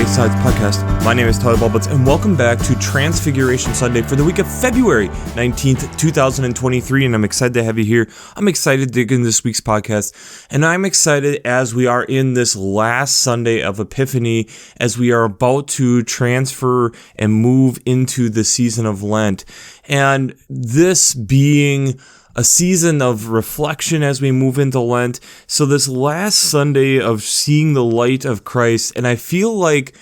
Sides Podcast. My name is Tyler Bublitz, and welcome back to Transfiguration Sunday for the week of February 19th, 2023, and I'm excited to have you here. I'm excited to dig into this week's podcast, and I'm excited as we are in this last Sunday of Epiphany, as we are about to transfer and move into the season of Lent, and this being a season of reflection as we move into Lent. So this last Sunday of seeing the light of Christ, and I feel like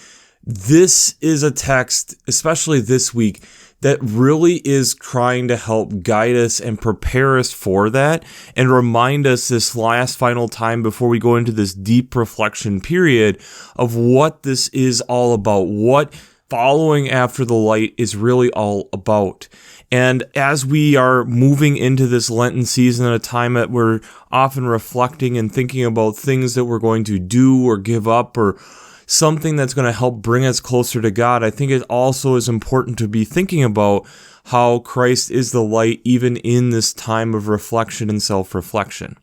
this is a text, especially this week, that really is trying to help guide us and prepare us for that and remind us this last final time before we go into this deep reflection period of what this is all about, what following after the light is really all about. And as we are moving into this Lenten season at a time that we're often reflecting and thinking about things that we're going to do or give up or something that's going to help bring us closer to God, I think it also is important to be thinking about how Christ is the light even in this time of reflection and self-reflection.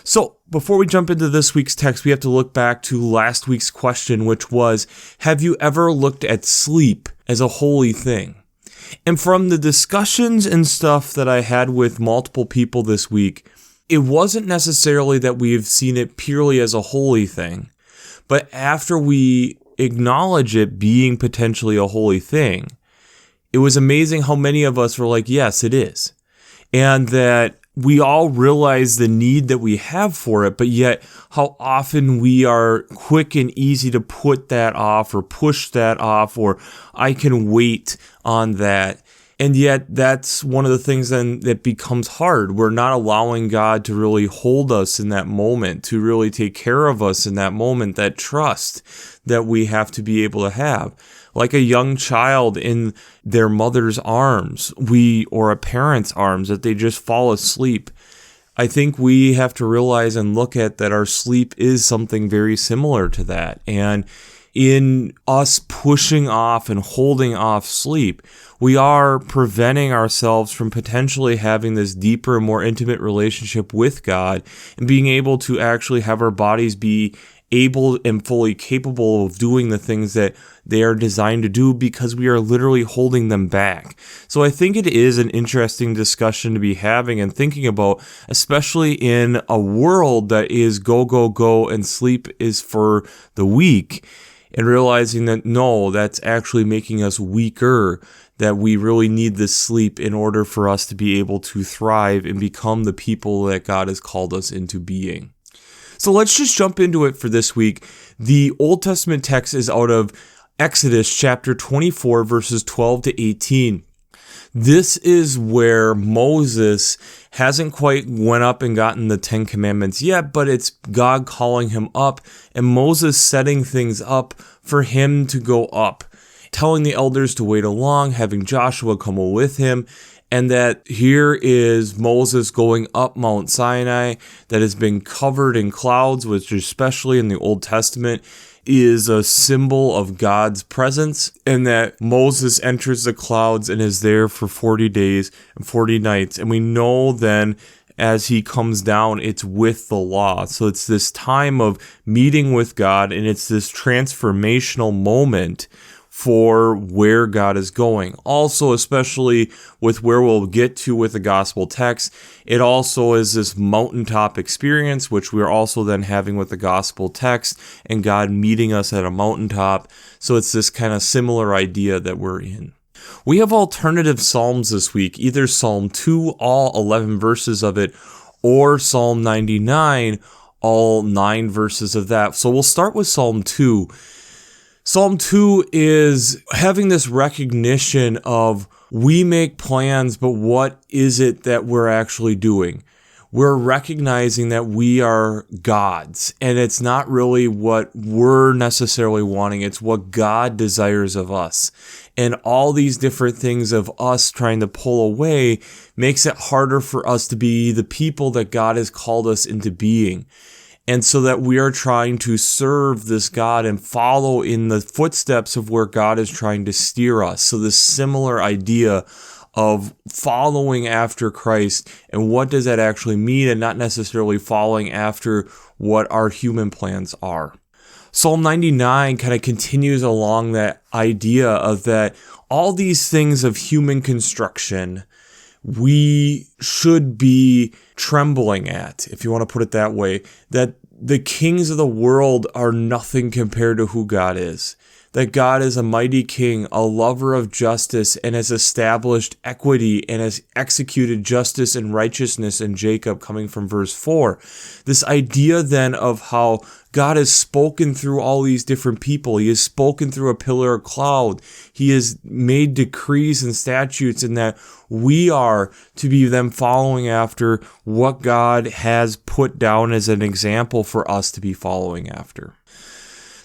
So before we jump into this week's text, we have to look back to last week's question, which was, have you ever looked at sleep as a holy thing? And from the discussions and stuff that I had with multiple people this week, it wasn't necessarily that we've seen it purely as a holy thing, but after we acknowledge it being potentially a holy thing, it was amazing how many of us were like, yes, it is. And that we all realize the need that we have for it, but yet how often we are quick and easy to put that off or push that off, or I can wait on that. And yet that's one of the things then that becomes hard. We're not allowing God to really hold us in that moment, to really take care of us in that moment, that trust that we have to be able to have. Like a young child in their mother's arms, or a parent's arms, that they just fall asleep. I think we have to realize and look at that our sleep is something very similar to that. And in us pushing off and holding off sleep, we are preventing ourselves from potentially having this deeper and more intimate relationship with God and being able to actually have our bodies be able and fully capable of doing the things that they are designed to do because we are literally holding them back. So I think it is an interesting discussion to be having and thinking about, especially in a world that is go, go, go and sleep is for the weak, and realizing that no, that's actually making us weaker, that we really need this sleep in order for us to be able to thrive and become the people that God has called us into being. So let's just jump into it for this week. The Old Testament text is out of Exodus chapter 24, verses 12 to 18. This is where Moses hasn't quite went up and gotten the 10 Commandments yet, but it's God calling him up and Moses setting things up for him to go up, telling the elders to wait along, having Joshua come with him, and that here is Moses going up Mount Sinai that has been covered in clouds, which especially in the Old Testament is a symbol of God's presence, and that Moses enters the clouds and is there for 40 days and 40 nights. And we know then as he comes down, it's with the law. So it's this time of meeting with God, and it's this transformational moment for where God is going. Also, especially with where we'll get to with the gospel text, it also is this mountaintop experience, which we're also then having with the gospel text and God meeting us at a mountaintop. So it's this kind of similar idea that we're in. We have alternative Psalms this week, either Psalm 2, all 11 verses of it, or Psalm 99, all 9 verses of that. So we'll start with Psalm 2. Psalm 2 is having this recognition of we make plans, but what is it that we're actually doing? We're recognizing that we are God's, and it's not really what we're necessarily wanting. It's what God desires of us. And all these different things of us trying to pull away makes it harder for us to be the people that God has called us into being. And so that we are trying to serve this God and follow in the footsteps of where God is trying to steer us. So this similar idea of following after Christ and what does that actually mean, and not necessarily following after what our human plans are. Psalm 99 kind of continues along that idea of that all these things of human construction we should be trembling at, if you want to put it that way, that the kings of the world are nothing compared to who God is. That God is a mighty king, a lover of justice, and has established equity and has executed justice and righteousness in Jacob, coming from verse 4. This idea then of how God has spoken through all these different people. He has spoken through a pillar of cloud. He has made decrees and statutes, and that we are to be them following after what God has put down as an example for us to be following after.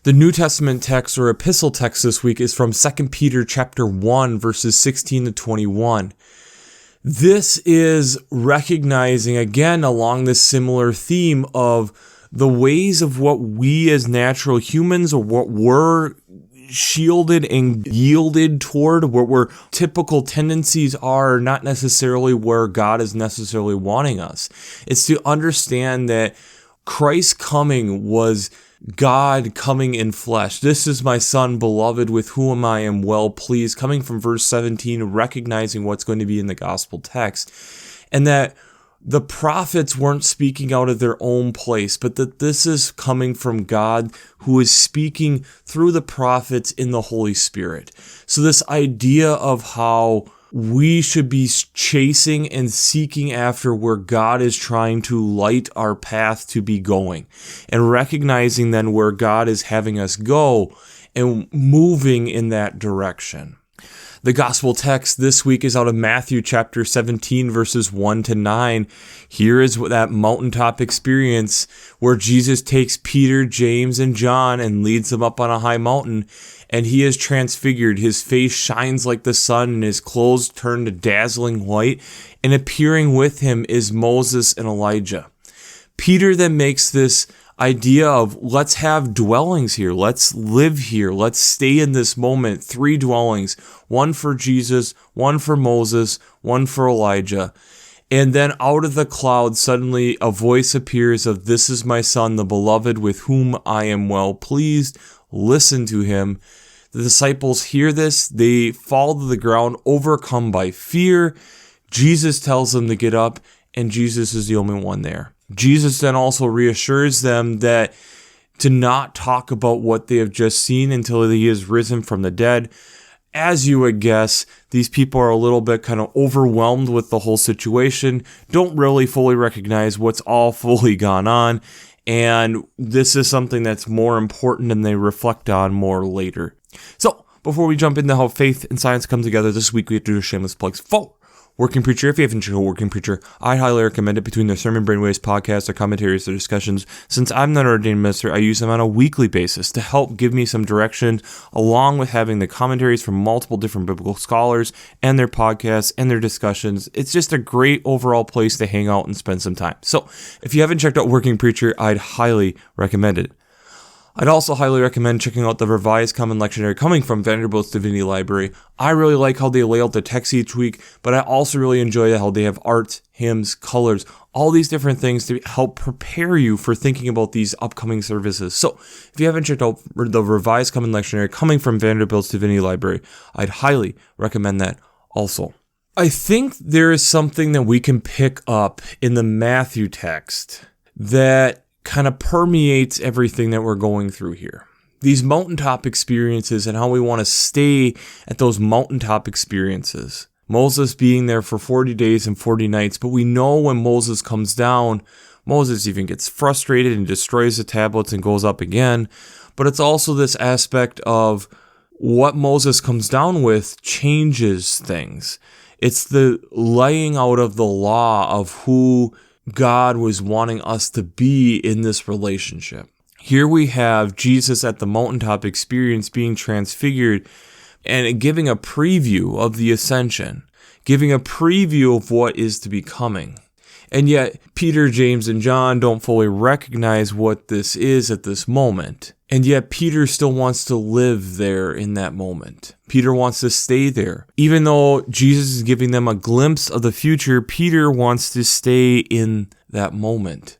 The New Testament text or epistle text this week is from 2 Peter chapter 1, verses 16 to 21. This is recognizing, again, along this similar theme of the ways of what we as natural humans, or what we're shielded and yielded toward, what our typical tendencies are, not necessarily where God is necessarily wanting us. It's to understand that Christ's coming was God coming in flesh. This is my son beloved with whom I am well pleased, coming from verse 17, recognizing what's going to be in the gospel text. And that the prophets weren't speaking out of their own place, but that this is coming from God who is speaking through the prophets in the Holy Spirit. So this idea of how we should be chasing and seeking after where God is trying to light our path to be going, and recognizing then where God is having us go and moving in that direction. The gospel text this week is out of Matthew chapter 17, verses 1 to 9. Here is that mountaintop experience where Jesus takes Peter, James, and John and leads them up on a high mountain, and he is transfigured. His face shines like the sun, and his clothes turn to dazzling white, and appearing with him is Moses and Elijah. Peter then makes this idea of let's have dwellings here, let's live here, let's stay in this moment. 3 dwellings, one for Jesus, one for Moses, one for Elijah. And then out of the cloud suddenly a voice appears of, "This is my son, the beloved, with whom I am well pleased. Listen to him." The disciples hear this, they fall to the ground overcome by fear. Jesus tells them to get up, and Jesus is the only one there. Jesus then also reassures them that to not talk about what they have just seen until he is risen from the dead. As you would guess, these people are a little bit kind of overwhelmed with the whole situation, don't really fully recognize what's all fully gone on, and this is something that's more important and they reflect on more later. So, before we jump into how faith and science come together, this week we have to do shameless plugs for Working Preacher. If you haven't checked out Working Preacher, I highly recommend it. Between their Sermon Brainwaves podcasts, their commentaries, their discussions, since I'm not an ordained minister, I use them on a weekly basis to help give me some direction, along with having the commentaries from multiple different biblical scholars and their podcasts and their discussions. It's just a great overall place to hang out and spend some time. So if you haven't checked out Working Preacher, I'd highly recommend it. I'd also highly recommend checking out the Revised Common Lectionary coming from Vanderbilt's Divinity Library. I really like how they lay out the text each week, but I also really enjoy how they have art, hymns, colors, all these different things to help prepare you for thinking about these upcoming services. So if you haven't checked out the Revised Common Lectionary coming from Vanderbilt's Divinity Library, I'd highly recommend that also. I think there is something that we can pick up in the Matthew text that kind of permeates everything that we're going through here. These mountaintop experiences and how we want to stay at those mountaintop experiences. Moses being there for 40 days and 40 nights, but we know when Moses comes down, Moses even gets frustrated and destroys the tablets and goes up again. But it's also this aspect of what Moses comes down with changes things. It's the laying out of the law of who God was wanting us to be in this relationship. Here we have Jesus at the mountaintop experience being transfigured and giving a preview of the ascension, giving a preview of what is to be coming. And yet Peter, James, and John don't fully recognize what this is at this moment. And yet Peter still wants to live there in that moment. Peter wants to stay there. Even though Jesus is giving them a glimpse of the future, Peter wants to stay in that moment.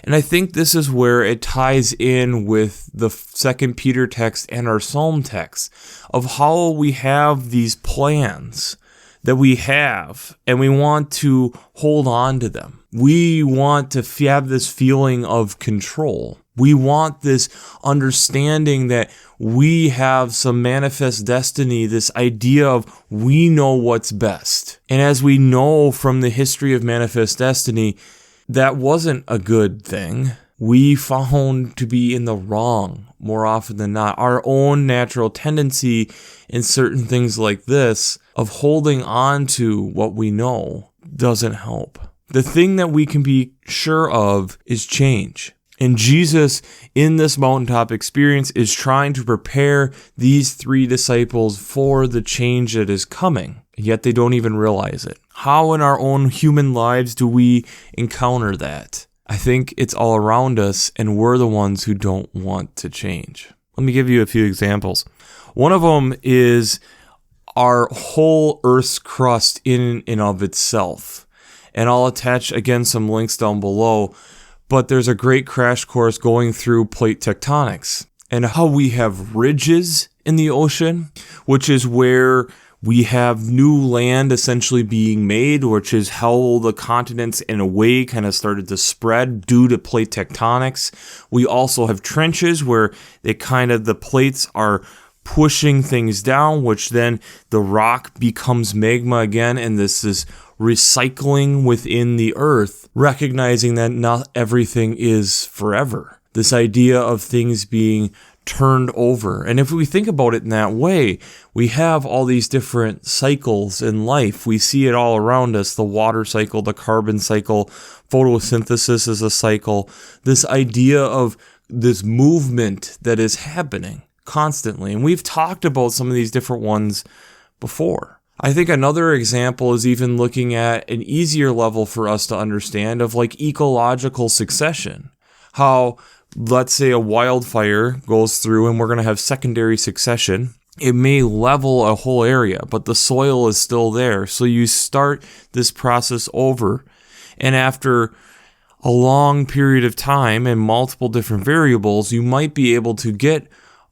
And I think this is where it ties in with the 2 Peter text and our Psalm text of how we have these plans that we have and we want to hold on to them. We want to have this feeling of control. We want this understanding that we have some manifest destiny, this idea of we know what's best. And as we know from the history of manifest destiny, that wasn't a good thing. We found to be in the wrong more often than not. Our own natural tendency in certain things like this of holding on to what we know doesn't help. The thing that we can be sure of is change. And Jesus, in this mountaintop experience, is trying to prepare these 3 disciples for the change that is coming, yet they don't even realize it. How in our own human lives do we encounter that? I think it's all around us, and we're the ones who don't want to change. Let me give you a few examples. One of them is our whole Earth's crust in and of itself. And I'll attach, again, some links down below. But there's a great crash course going through plate tectonics and how we have ridges in the ocean, which is where we have new land essentially being made, which is how the continents in a way kind of started to spread due to plate tectonics. We also have trenches where the plates are pushing things down, which then the rock becomes magma again, and this is recycling within the earth, recognizing that not everything is forever. This idea of things being turned over. And if we think about it in that way, we have all these different cycles in life. We see it all around us, the water cycle, the carbon cycle, photosynthesis is a cycle. This idea of this movement that is happening constantly. And we've talked about some of these different ones before. I think another example is even looking at an easier level for us to understand of like ecological succession. How, let's say a wildfire goes through and we're going to have secondary succession. It may level a whole area, but the soil is still there. So you start this process over, and after a long period of time and multiple different variables, you might be able to get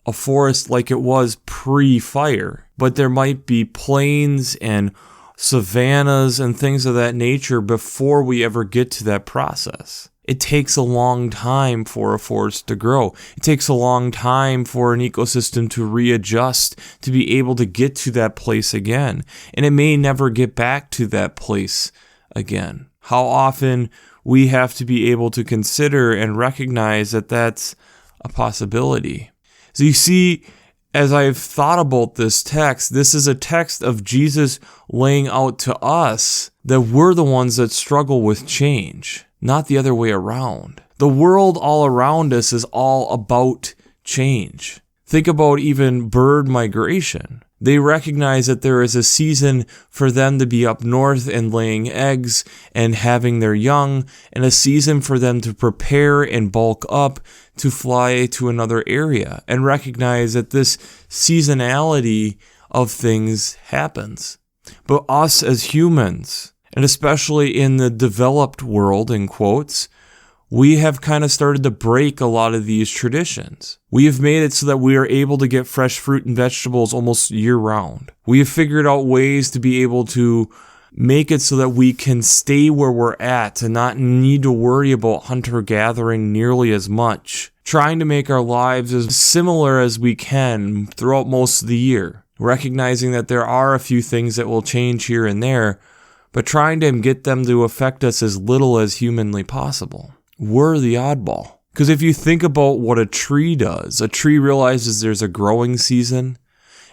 a forest like it was pre-fire, but there might be plains and savannas and things of that nature before we ever get to that process. It takes a long time for a forest to grow. It takes a long time for an ecosystem to readjust to be able to get to that place again. And it may never get back to that place again. How often we have to be able to consider and recognize that that's a possibility. So you see, as I've thought about this text, this is a text of Jesus laying out to us that we're the ones that struggle with change, not the other way around. The world all around us is all about change. Think about even bird migration. They recognize that there is a season for them to be up north and laying eggs and having their young, and a season for them to prepare and bulk up to fly to another area, and recognize that this seasonality of things happens. But us as humans, and especially in the developed world, in quotes, we have kind of started to break a lot of these traditions. We have made it so that we are able to get fresh fruit and vegetables almost year-round. We have figured out ways to be able to make it so that we can stay where we're at and not need to worry about hunter-gathering nearly as much, trying to make our lives as similar as we can throughout most of the year, recognizing that there are a few things that will change here and there, but trying to get them to affect us as little as humanly possible. We're the oddball. Because if you think about what a tree does, a tree realizes there's a growing season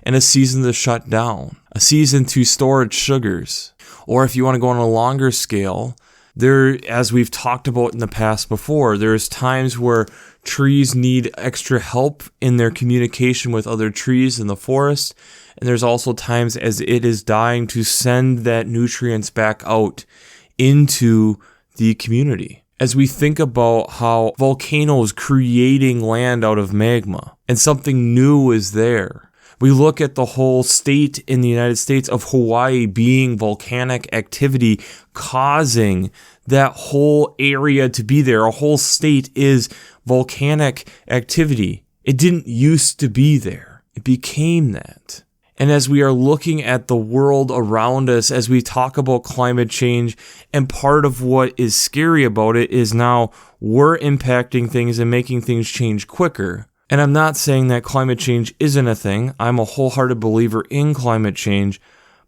and a season to shut down, a season to store its sugars. Or if you want to go on a longer scale, there, as we've talked about in the past before, there's times where trees need extra help in their communication with other trees in the forest. And there's also times as it is dying to send that nutrients back out into the community. As we think about how volcanoes creating land out of magma and something new is there. We look at the whole state in the United States of Hawaii being volcanic activity causing that whole area to be there. A whole state is volcanic activity. It didn't used to be there. It became that. And as we are looking at the world around us, as we talk about climate change, and part of what is scary about it is now we're impacting things and making things change quicker. And I'm not saying that climate change isn't a thing. I'm a wholehearted believer in climate change.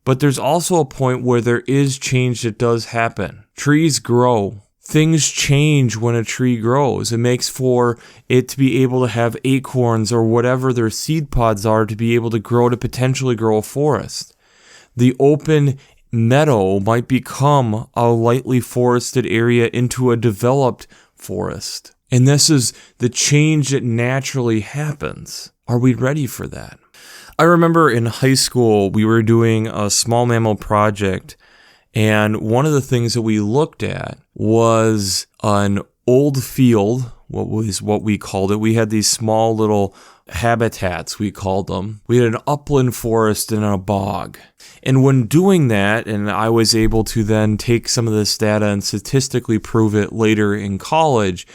But there's also a point where there is change that does happen. Trees grow. Things change when a tree grows. It makes for it to be able to have acorns or whatever their seed pods are to be able to grow, to potentially grow a forest. The open meadow might become a lightly forested area into a developed forest. And this is the change that naturally happens. Are we ready for that? I remember in high school, we were doing a small mammal project. And one of the things that we looked at was an old field, what we called it. We had these small little habitats, we called them. We had an upland forest and a bog. And when doing that, and I was able to then take some of this data and statistically prove it later in college,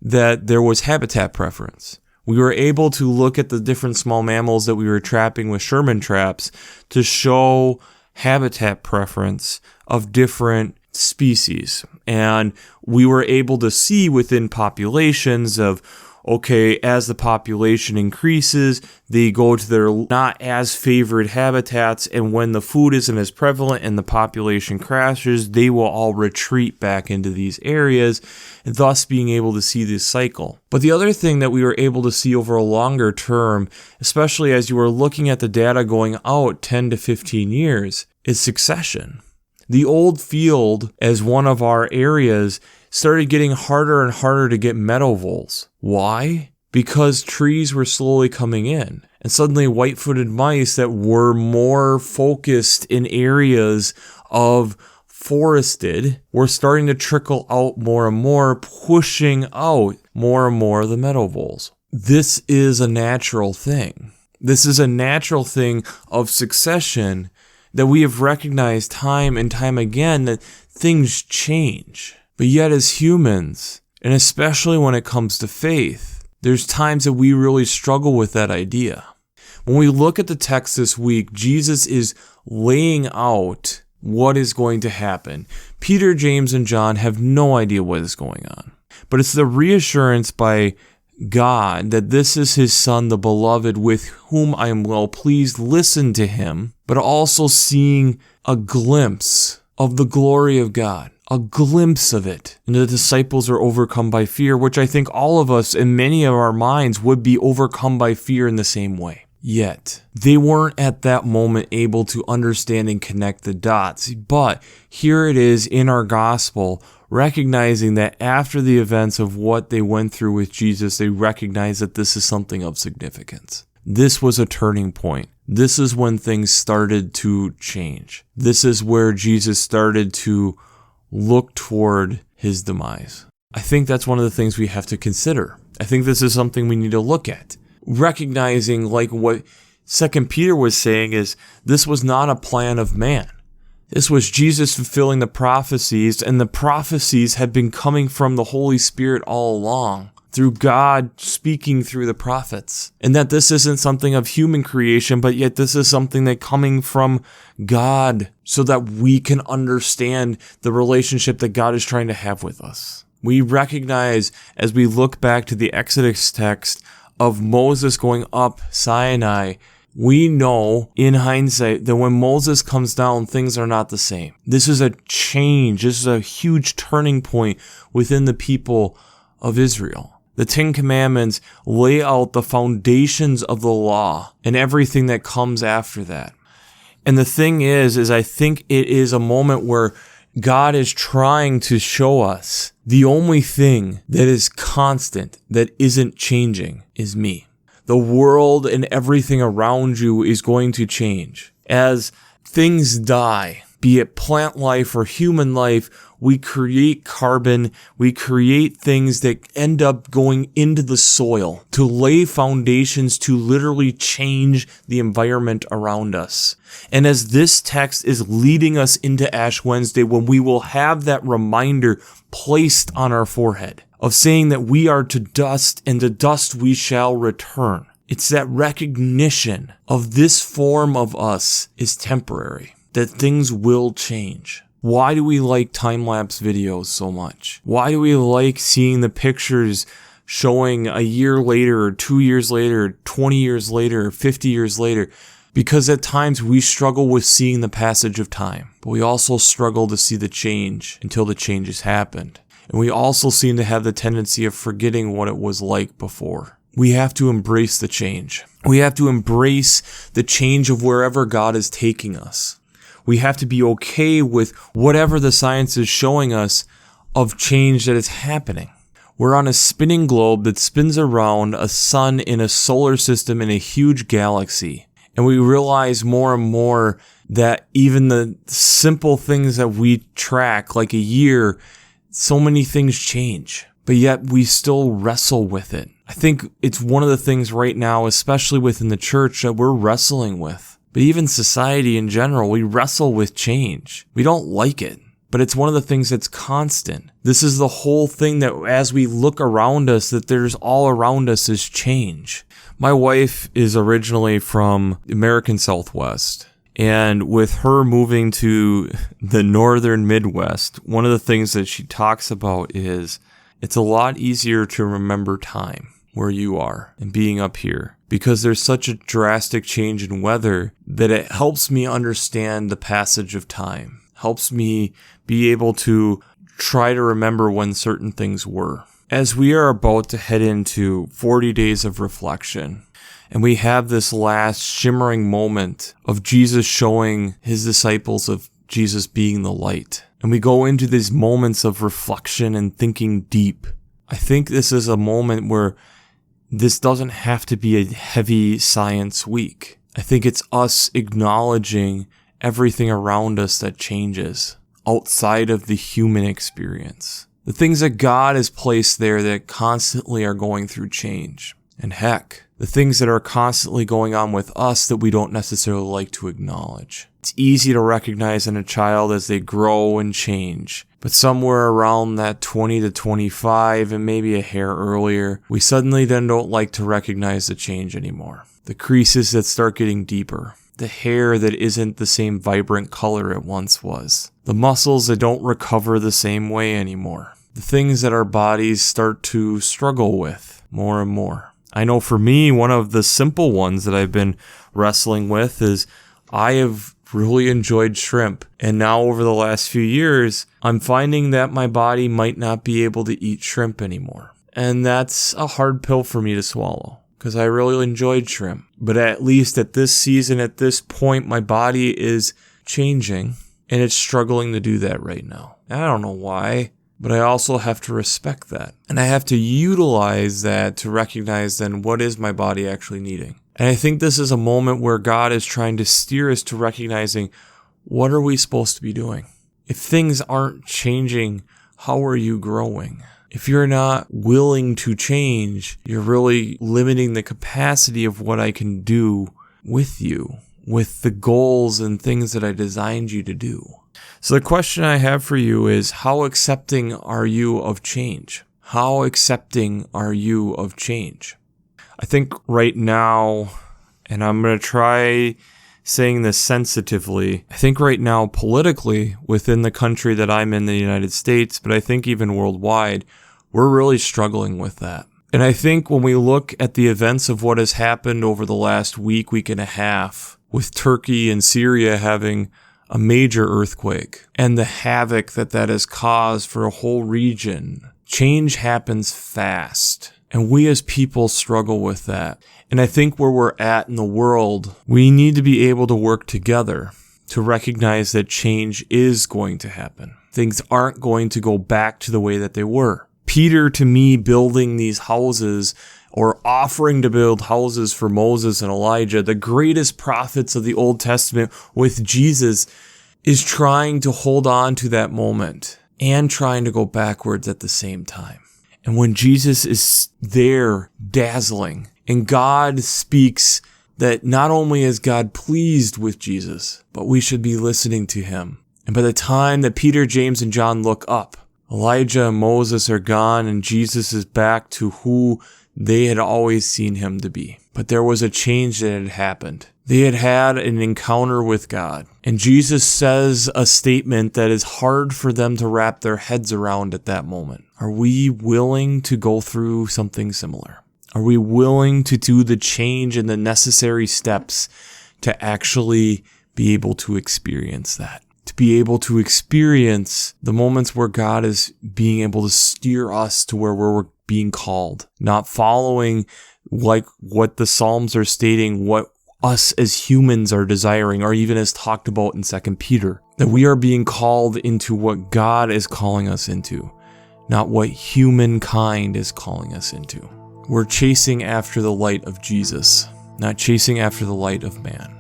that there was habitat preference. We were able to look at the different small mammals that we were trapping with Sherman traps to show habitat preference of different species. And we were able to see within populations of, okay, as the population increases, they go to their not as favored habitats, and when the food isn't as prevalent and the population crashes, they will all retreat back into these areas, thus being able to see this cycle. But the other thing that we were able to see over a longer term, especially as you were looking at the data going out 10 to 15 years, is succession. The old field, as one of our areas, started getting harder and harder to get meadow voles. Why? Because trees were slowly coming in. And suddenly white-footed mice that were more focused in areas of forested were starting to trickle out more and more, pushing out more and more of the meadow voles. This is a natural thing. This is a natural thing of succession that we have recognized time and time again, that things change. But yet as humans, and especially when it comes to faith, there's times that we really struggle with that idea. When we look at the text this week, Jesus is laying out what is going to happen. Peter, James, and John have no idea what is going on. But it's the reassurance by God that this is his Son, the beloved, with whom I am well pleased. Listen to him, but also seeing a glimpse of the glory of God. A glimpse of it. And the disciples are overcome by fear, which I think all of us in many of our minds would be overcome by fear in the same way. Yet, they weren't at that moment able to understand and connect the dots. But here it is in our gospel, recognizing that after the events of what they went through with Jesus, they recognize that this is something of significance. This was a turning point. This is when things started to change. This is where Jesus started to look toward his demise. I think that's one of the things we have to consider. I think this is something we need to look at. Recognizing, like what 2 Peter was saying, is this was not a plan of man. This was Jesus fulfilling the prophecies, and the prophecies had been coming from the Holy Spirit all along, through God speaking through the prophets. And that this isn't something of human creation, but yet this is something that coming from God, so that we can understand the relationship that God is trying to have with us. We recognize, as we look back to the Exodus text of Moses going up Sinai, we know in hindsight that when Moses comes down, things are not the same. This is a change. This is a huge turning point within the people of Israel. The Ten Commandments lay out the foundations of the law and everything that comes after that. And the thing is I think it is a moment where God is trying to show us the only thing that is constant, that isn't changing, is me. The world and everything around you is going to change. As things die, be it plant life or human life, we create carbon, we create things that end up going into the soil to lay foundations to literally change the environment around us. And as this text is leading us into Ash Wednesday, when we will have that reminder placed on our forehead of saying that we are to dust and to dust we shall return. It's that recognition of this form of us is temporary, that things will change. Why do we like time-lapse videos so much? Why do we like seeing the pictures showing a year later, or 2 years later, 20 years later, 50 years later? Because at times we struggle with seeing the passage of time, but we also struggle to see the change until the change has happened. And we also seem to have the tendency of forgetting what it was like before. We have to embrace the change. We have to embrace the change of wherever God is taking us. We have to be okay with whatever the science is showing us of change that is happening. We're on a spinning globe that spins around a sun in a solar system in a huge galaxy. And we realize more and more that even the simple things that we track, like a year, so many things change. But yet we still wrestle with it. I think it's one of the things right now, especially within the church, that we're wrestling with. But even society in general, we wrestle with change. We don't like it, but it's one of the things that's constant. This is the whole thing that as we look around us, that there's all around us is change. My wife is originally from American Southwest. And with her moving to the northern Midwest, one of the things that she talks about is it's a lot easier to remember time where you are and being up here, because there's such a drastic change in weather that it helps me understand the passage of time, helps me be able to try to remember when certain things were. As we are about to head into 40 days of reflection, and we have this last shimmering moment of Jesus showing his disciples of Jesus being the light, and we go into these moments of reflection and thinking deep, I think this is a moment where this doesn't have to be a heavy science week. I think it's us acknowledging everything around us that changes outside of the human experience. The things that God has placed there that constantly are going through change. And heck, the things that are constantly going on with us that we don't necessarily like to acknowledge. It's easy to recognize in a child as they grow and change. But somewhere around that 20 to 25 and maybe a hair earlier, we suddenly then don't like to recognize the change anymore. The creases that start getting deeper. The hair that isn't the same vibrant color it once was. The muscles that don't recover the same way anymore. The things that our bodies start to struggle with more and more. I know for me, one of the simple ones that I've been wrestling with is I have really enjoyed shrimp. And now over the last few years, I'm finding that my body might not be able to eat shrimp anymore. And that's a hard pill for me to swallow because I really enjoyed shrimp. But at least at this season, at this point, my body is changing and it's struggling to do that right now. I don't know why, but I also have to respect that. And I have to utilize that to recognize then what is my body actually needing. And I think this is a moment where God is trying to steer us to recognizing what are we supposed to be doing? If things aren't changing, how are you growing? If you're not willing to change, you're really limiting the capacity of what I can do with you, with the goals and things that I designed you to do. So the question I have for you is, how accepting are you of change? How accepting are you of change? I think right now, and I'm going to try saying this sensitively, I think right now politically within the country that I'm in, the United States, but I think even worldwide, we're really struggling with that. And I think when we look at the events of what has happened over the last week and a half, with Turkey and Syria having a major earthquake and the havoc that has caused for a whole region, change happens fast. And we as people struggle with that. And I think where we're at in the world, we need to be able to work together to recognize that change is going to happen. Things aren't going to go back to the way that they were. Peter, to me, building these houses or offering to build houses for Moses and Elijah, the greatest prophets of the Old Testament with Jesus, is trying to hold on to that moment and trying to go backwards at the same time. And when Jesus is there dazzling and God speaks, that not only is God pleased with Jesus, but we should be listening to him. And by the time that Peter, James, and John look up, Elijah and Moses are gone and Jesus is back to who they had always seen him to be. But there was a change that had happened. They had had an encounter with God. And Jesus says a statement that is hard for them to wrap their heads around at that moment. Are we willing to go through something similar? Are we willing to do the change and the necessary steps to actually be able to experience that? To be able to experience the moments where God is being able to steer us to where we're being called, not following like what the Psalms are stating, what us as humans are desiring, or even as talked about in 2 Peter, that we are being called into what God is calling us into, not what humankind is calling us into. We're chasing after the light of Jesus, not chasing after the light of man.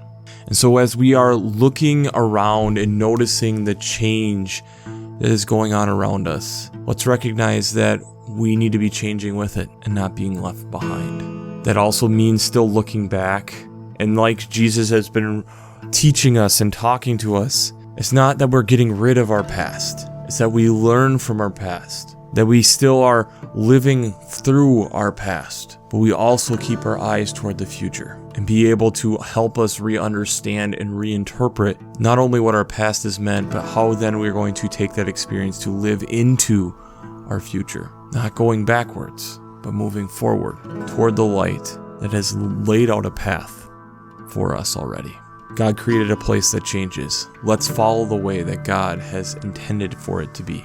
And so as we are looking around and noticing the change that is going on around us, let's recognize that we need to be changing with it and not being left behind. That also means still looking back. And like Jesus has been teaching us and talking to us, it's not that we're getting rid of our past. It's that we learn from our past. That we still are living through our past, but we also keep our eyes toward the future and be able to help us re-understand and reinterpret not only what our past has meant, but how then we're going to take that experience to live into our future. Not going backwards, but moving forward toward the light that has laid out a path for us already. God created a place that changes. Let's follow the way that God has intended for it to be,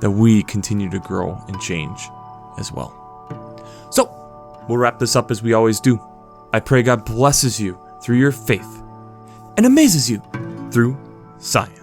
that we continue to grow and change as well. So, we'll wrap this up as we always do. I pray God blesses you through your faith and amazes you through science.